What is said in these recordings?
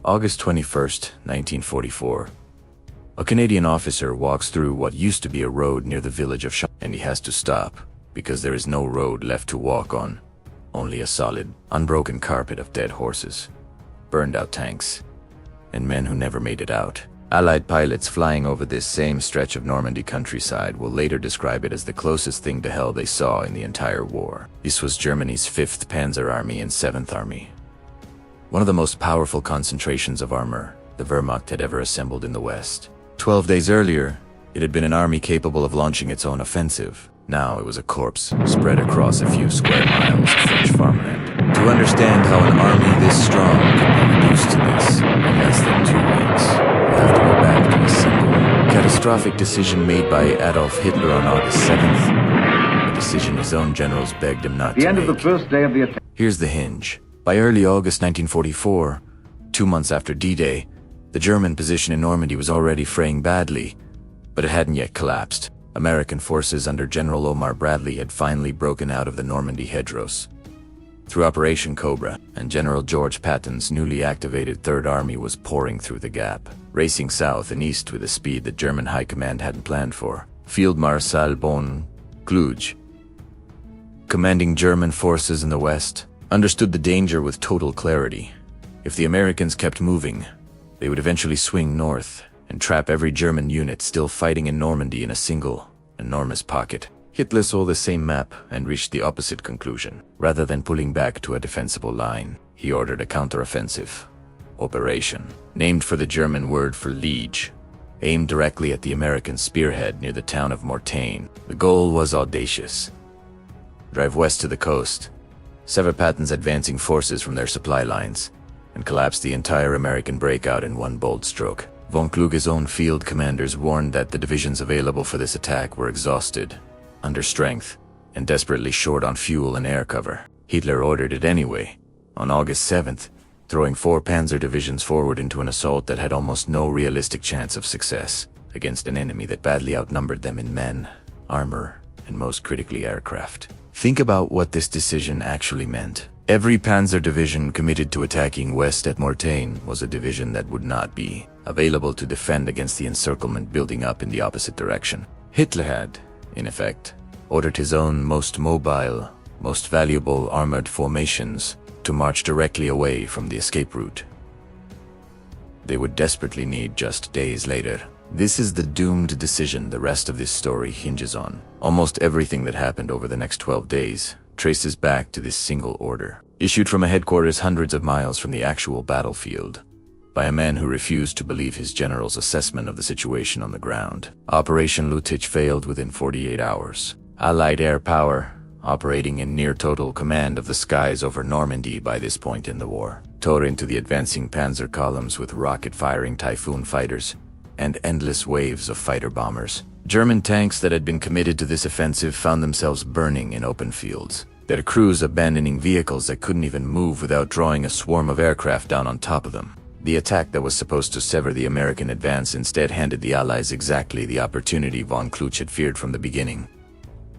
August 21st, 1944. A Canadian officer walks through what used to be a road near the village of Chartres, and he has to stop because there is no road left to walk on, only a solid, unbroken carpet of dead horses, burned-out tanks, and men who never made it out. Allied pilots flying over this same stretch of Normandy countryside will later describe it as the closest thing to hell they saw in the entire war. This was Germany's 5th Panzer Army and 7th Army, one of the most powerful concentrations of armor the Wehrmacht had ever assembled in the West. 12 days earlier, it had been an army capable of launching its own offensive. Now it was a corpse spread across a few square miles of French farmland. To understand how an army this strong could be reduced to this in less than 2 weeks, we have to go back to a simple, catastrophic decision made by Adolf Hitler on August 7th, a decision his own generals begged him not to make. The end of the first day of the attack. Here's the hinge. By early August 1944, 2 months after D-Day, the German position in Normandy was already fraying badly, but it hadn't yet collapsed. American forces under General Omar Bradley had finally broken out of the Normandy hedgerows. Through Operation Cobra, and General George Patton's newly activated Third Army was pouring through the gap, racing south and east with a speed that German High Command hadn't planned for. Field Marshal von Kluge, commanding German forces in the west, understood the danger with total clarity. If the Americans kept moving, they would eventually swing north and trap every German unit still fighting in Normandy in a single, enormous pocket. Hitler saw the same map and reached the opposite conclusion. Rather than pulling back to a defensible line, he ordered a counteroffensive operation, named for the German word for liege, aimed directly at the American spearhead near the town of Mortain. The goal was audacious: drive west to the coast, sever Patton's advancing forces from their supply lines, and collapse the entire American breakout in one bold stroke. Von Kluge's own field commanders warned that the divisions available for this attack were exhausted, under strength, and desperately short on fuel and air cover. Hitler ordered it anyway, on August 7th, throwing 4 Panzer divisions forward into an assault that had almost no realistic chance of success against an enemy that badly outnumbered them in men, armor, and most critically aircraft. Think about what this decision actually meant. Every Panzer division committed to attacking west at Mortain was a division that would not be available to defend against the encirclement building up in the opposite direction. Hitler had, in effect, ordered his own most mobile, most valuable armored formations to march directly away from the escape route they would desperately need just days later. This is the doomed decision the rest of this story hinges on. Almost everything that happened over the next 12 days traces back to this single order, issued from a headquarters hundreds of miles from the actual battlefield, by a man who refused to believe his general's assessment of the situation on the ground. Operation Lüttich failed within 48 hours. Allied air power, operating in near-total command of the skies over Normandy by this point in the war, tore into the advancing panzer columns with rocket-firing Typhoon fighters and endless waves of fighter bombers. German tanks that had been committed to this offensive found themselves burning in open fields, their crews abandoning vehicles that couldn't even move without drawing a swarm of aircraft down on top of them. The attack that was supposed to sever the American advance instead handed the Allies exactly the opportunity von Kluge had feared from the beginning.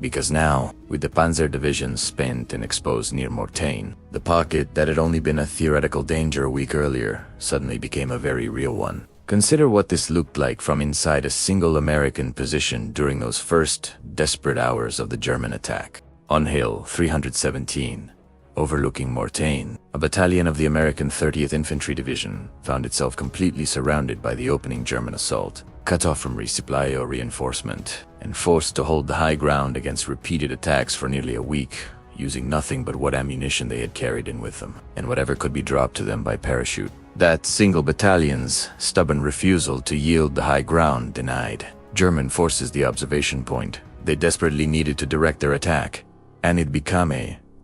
Because now, with the Panzer divisions spent and exposed near Mortain, the pocket that had only been a theoretical danger a week earlier suddenly became a very real one. Consider what this looked like from inside a single American position during those first desperate hours of the German attack. On Hill 317, overlooking Mortain, a battalion of the American 30th Infantry Division found itself completely surrounded by the opening German assault, cut off from resupply or reinforcement, and forced to hold the high ground against repeated attacks for nearly a week, using nothing but what ammunition they had carried in with them, and whatever could be dropped to them by parachute. That single battalion's stubborn refusal to yield the high ground denied German forces the observation point they desperately needed to direct their attack, and it became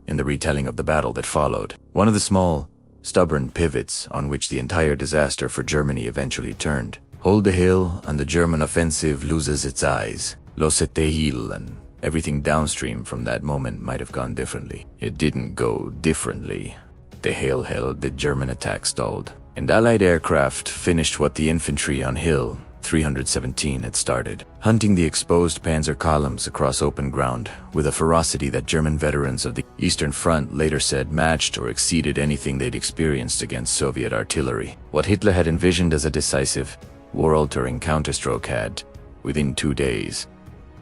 in the retelling of the battle that followed, one of the small, stubborn pivots on which the entire disaster for Germany eventually turned. Hold the hill and the German offensive loses its eyes. Loset the hill, and everything downstream from that moment might have gone differently. It didn't go differently. The hill held, the German attack stalled, and Allied aircraft finished what the infantry on Hill 317 had started, hunting the exposed Panzer columns across open ground with a ferocity that German veterans of the Eastern Front later said matched or exceeded anything they'd experienced against Soviet artillery. What Hitler had envisioned as a decisive, war-altering counterstroke had, within 2 days,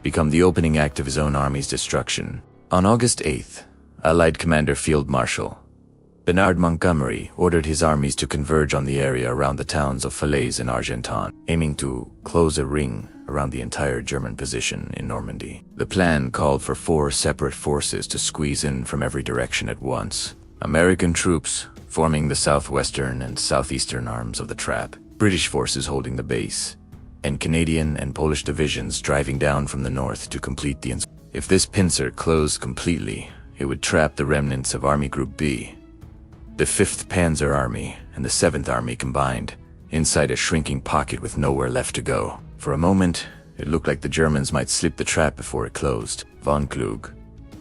become the opening act of his own army's destruction. On August 8th, Allied Commander Field Marshal Bernard Montgomery ordered his armies to converge on the area around the towns of Falaise and Argentan, aiming to close a ring around the entire German position in Normandy. The plan called for 4 separate forces to squeeze in from every direction at once. American troops forming the southwestern and southeastern arms of the trap, British forces holding the base, and Canadian and Polish divisions driving down from the north to complete the encirclement. If this pincer closed completely, it would trap the remnants of Army Group B, the 5th Panzer Army and the 7th Army combined, inside a shrinking pocket with nowhere left to go. For a moment, it looked like the Germans might slip the trap before it closed. Von Klug,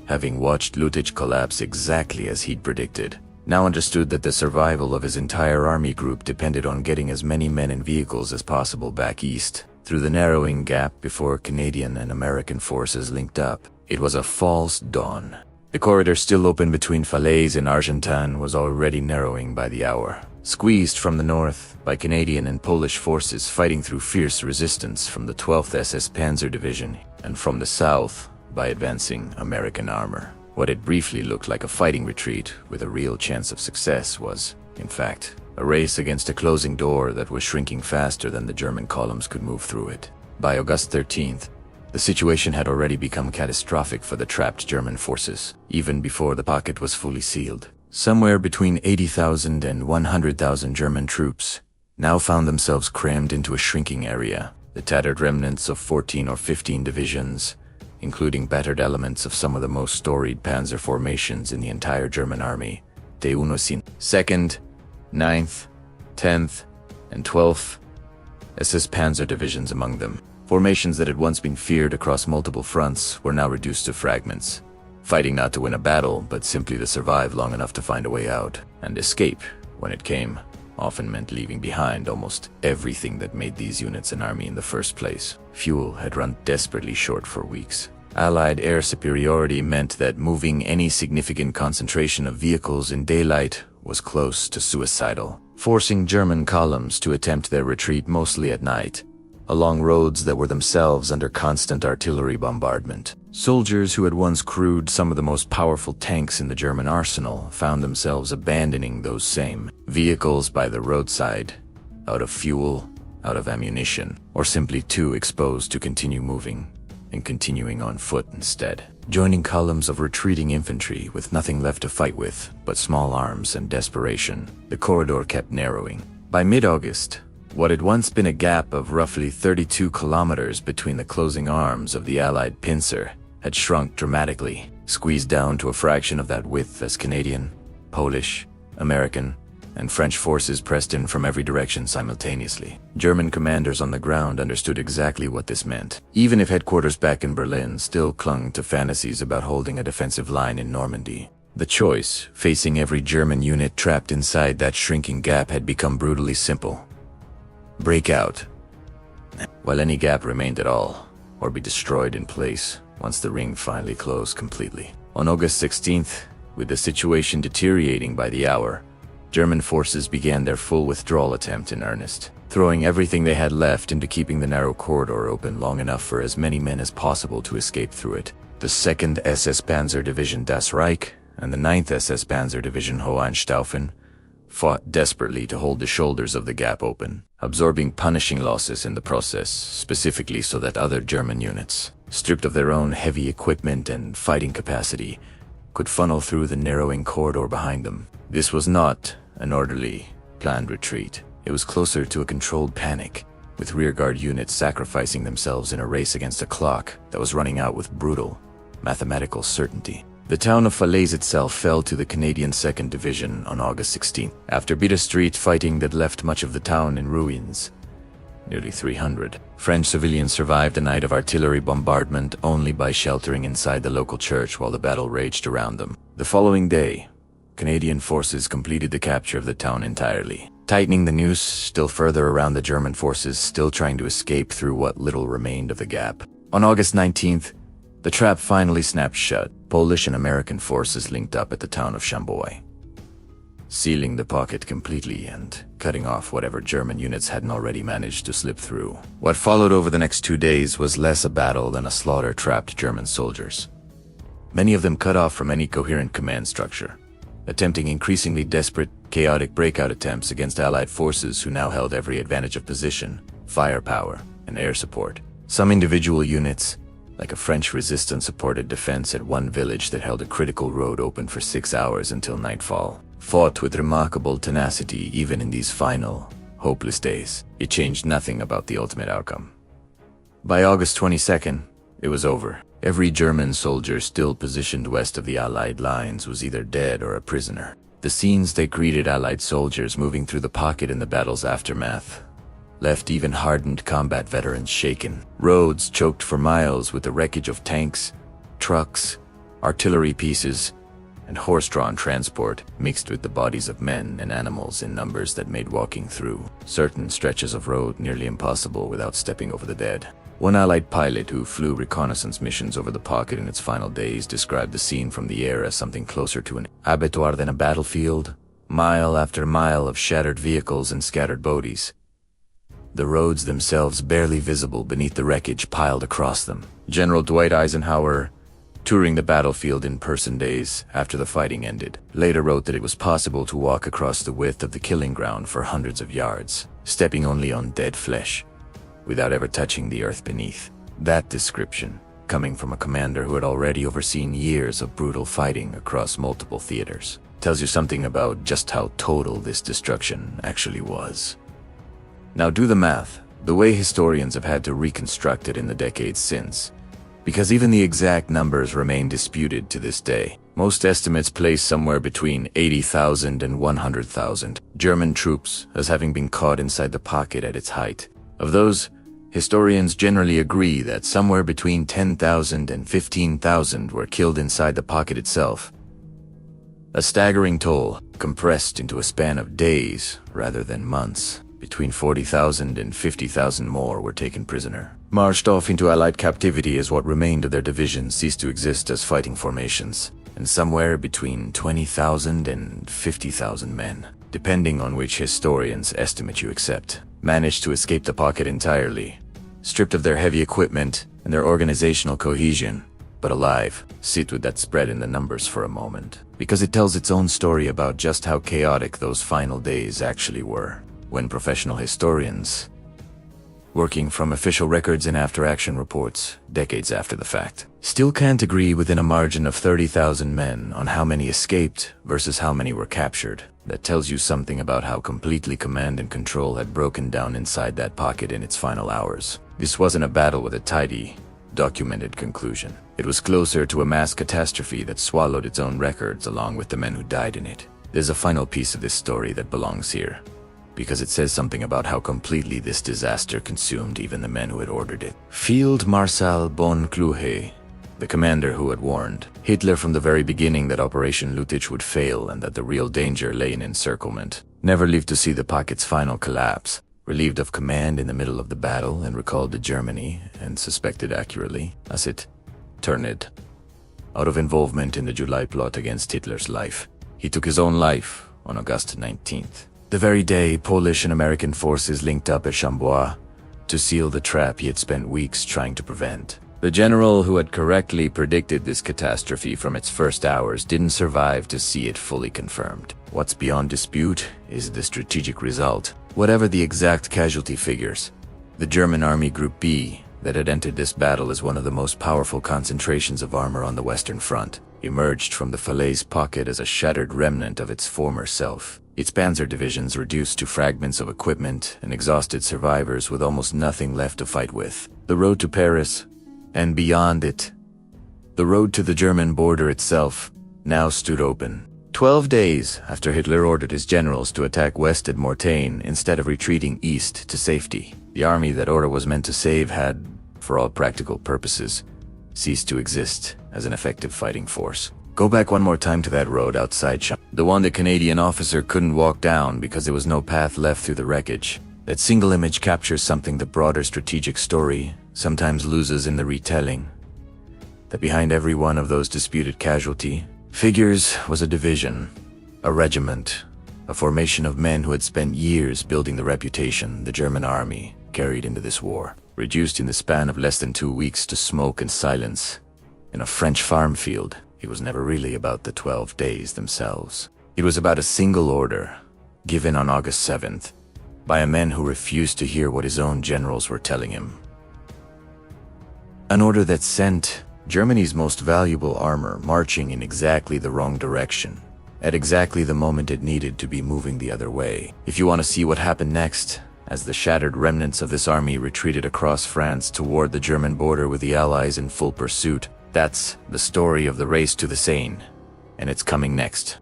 having watched Lüttich collapse exactly as he'd predicted, now understood that the survival of his entire army group depended on getting as many men and vehicles as possible back east, through the narrowing gap before Canadian and American forces linked up. It was a false dawn. The corridor still open between Falaise and Argentan was already narrowing by the hour, squeezed from the north by Canadian and Polish forces fighting through fierce resistance from the 12th SS Panzer Division, and from the south by advancing American armor. What had briefly looked like a fighting retreat with a real chance of success was, in fact, a race against a closing door that was shrinking faster than the German columns could move through it. By August 13th, the situation had already become catastrophic for the trapped German forces, even before the pocket was fully sealed. Somewhere between 80,000 and 100,000 German troops now found themselves crammed into a shrinking area. The tattered remnants of 14 or 15 divisions, including battered elements of some of the most storied panzer formations in the entire German army, De Unosin, 2nd, 9th, 10th, and 12th SS Panzer divisions among them. Formations that had once been feared across multiple fronts were now reduced to fragments, fighting not to win a battle, but simply to survive long enough to find a way out. And escape, when it came, often meant leaving behind almost everything that made these units an army in the first place. Fuel had run desperately short for weeks. Allied air superiority meant that moving any significant concentration of vehicles in daylight was close to suicidal, forcing German columns to attempt their retreat mostly at night, along roads that were themselves under constant artillery bombardment. Soldiers who had once crewed some of the most powerful tanks in the German arsenal found themselves abandoning those same vehicles by the roadside, out of fuel, out of ammunition, or simply too exposed to continue moving, and continuing on foot instead, joining columns of retreating infantry with nothing left to fight with but small arms and desperation. The corridor kept narrowing. By mid-August, what had once been a gap of roughly 32 kilometers between the closing arms of the Allied pincer had shrunk dramatically, squeezed down to a fraction of that width as Canadian, Polish, American, and French forces pressed in from every direction simultaneously. German commanders on the ground understood exactly what this meant, even if headquarters back in Berlin still clung to fantasies about holding a defensive line in Normandy. The choice, facing every German unit trapped inside that shrinking gap, had become brutally simple. Breakout, while any gap remained at all, or be destroyed in place once the ring finally closed completely. On August 16th, with the situation deteriorating by the hour, German forces began their full withdrawal attempt in earnest, throwing everything they had left into keeping the narrow corridor open long enough for as many men as possible to escape through it. The 2nd SS Panzer Division Das Reich and the 9th SS Panzer Division Hohenstaufen fought desperately to hold the shoulders of the gap open, absorbing punishing losses in the process, specifically so that other German units, stripped of their own heavy equipment and fighting capacity, could funnel through the narrowing corridor behind them. This was not an orderly, planned retreat. It was closer to a controlled panic, with rearguard units sacrificing themselves in a race against a clock that was running out with brutal, mathematical certainty. The town of Falaise itself fell to the Canadian 2nd Division on August 16th, after bitter street fighting that left much of the town in ruins. Nearly 300 French civilians survived a night of artillery bombardment only by sheltering inside the local church while the battle raged around them. The following day, Canadian forces completed the capture of the town entirely. tightening the noose still further around the German forces still trying to escape through what little remained of the gap. On August 19th, the trap finally snapped shut. Polish and American forces linked up at the town of Chambois, sealing the pocket completely and cutting off whatever German units hadn't already managed to slip through. What followed over the next 2 days was less a battle than a slaughter trapped German soldiers, many of them cut off from any coherent command structure, attempting increasingly desperate, chaotic breakout attempts against Allied forces who now held every advantage of position, firepower, and air support. Some individual units, like a French resistance-supported defense at one village that held a critical road open for 6 hours until nightfall, fought with remarkable tenacity even in these final, hopeless days. It changed nothing about the ultimate outcome. By August 22nd, it was over. Every German soldier still positioned west of the Allied lines was either dead or a prisoner. The scenes that greeted Allied soldiers moving through the pocket in the battle's aftermath left even hardened combat veterans shaken. Roads choked for miles with the wreckage of tanks, trucks, artillery pieces, and horse-drawn transport mixed with the bodies of men and animals in numbers that made walking through certain stretches of road nearly impossible without stepping over the dead. One Allied pilot who flew reconnaissance missions over the pocket in its final days described the scene from the air as something closer to an abattoir than a battlefield, mile after mile of shattered vehicles and scattered bodies, the roads themselves barely visible beneath the wreckage piled across them. General Dwight Eisenhower, touring the battlefield in person days after the fighting ended, later wrote that it was possible to walk across the width of the killing ground for hundreds of yards, stepping only on dead flesh, without ever touching the earth beneath. That description, coming from a commander who had already overseen years of brutal fighting across multiple theaters, tells you something about just how total this destruction actually was. Now do the math, the way historians have had to reconstruct it in the decades since, because even the exact numbers remain disputed to this day. Most estimates place somewhere between 80,000 and 100,000 German troops as having been caught inside the pocket at its height. Of those, historians generally agree that somewhere between 10,000 and 15,000 were killed inside the pocket itself. A staggering toll, compressed into a span of days rather than months. Between 40,000 and 50,000 more were taken prisoner, marched off into Allied captivity as what remained of their division ceased to exist as fighting formations, and somewhere between 20,000 and 50,000 men, depending on which historian's estimate you accept, managed to escape the pocket entirely, stripped of their heavy equipment and their organizational cohesion, but alive. Sit with that spread in the numbers for a moment, because it tells its own story about just how chaotic those final days actually were. When professional historians, working from official records and after-action reports, decades after the fact, still can't agree within a margin of 30,000 men on how many escaped versus how many were captured. That tells you something about how completely command and control had broken down inside that pocket in its final hours. This wasn't a battle with a tidy, documented conclusion. It was closer to a mass catastrophe that swallowed its own records along with the men who died in it. There's a final piece of this story that belongs here, because it says something about how completely this disaster consumed even the men who had ordered it. Field Marshal von Kluge, the commander who had warned Hitler from the very beginning that Operation Lüttich would fail and that the real danger lay in encirclement, never lived to see the pocket's final collapse. Relieved of command in the middle of the battle and recalled to Germany, and suspected accurately, as it turned, out of involvement in the July plot against Hitler's life. He took his own life on August 19th. The very day Polish and American forces linked up at Chambois to seal the trap he had spent weeks trying to prevent. The general who had correctly predicted this catastrophe from its first hours didn't survive to see it fully confirmed. What's beyond dispute is the strategic result. Whatever the exact casualty figures, the German Army Group B that had entered this battle as one of the most powerful concentrations of armor on the Western Front emerged from the Falaise pocket as a shattered remnant of its former self. Its panzer divisions reduced to fragments of equipment and exhausted survivors with almost nothing left to fight with. The road to Paris, and beyond it, the road to the German border itself, now stood open. 12 days after Hitler ordered his generals to attack west at Mortain instead of retreating east to safety, the army that order was meant to save had, for all practical purposes, ceased to exist as an effective fighting force. Go back one more time to that road outside the one the Canadian officer couldn't walk down because there was no path left through the wreckage. That single image captures something the broader strategic story sometimes loses in the retelling. That behind every one of those disputed casualty figures was a division, a regiment, a formation of men who had spent years building the reputation the German army carried into this war, reduced in the span of less than 2 weeks to smoke and silence. In a French farm field, it was never really about the 12 days themselves. It was about a single order, given on August 7th, by a man who refused to hear what his own generals were telling him. An order that sent Germany's most valuable armor marching in exactly the wrong direction, at exactly the moment it needed to be moving the other way. If you want to see what happened next, as the shattered remnants of this army retreated across France toward the German border with the Allies in full pursuit, that's the story of the race to the Seine, and it's coming next.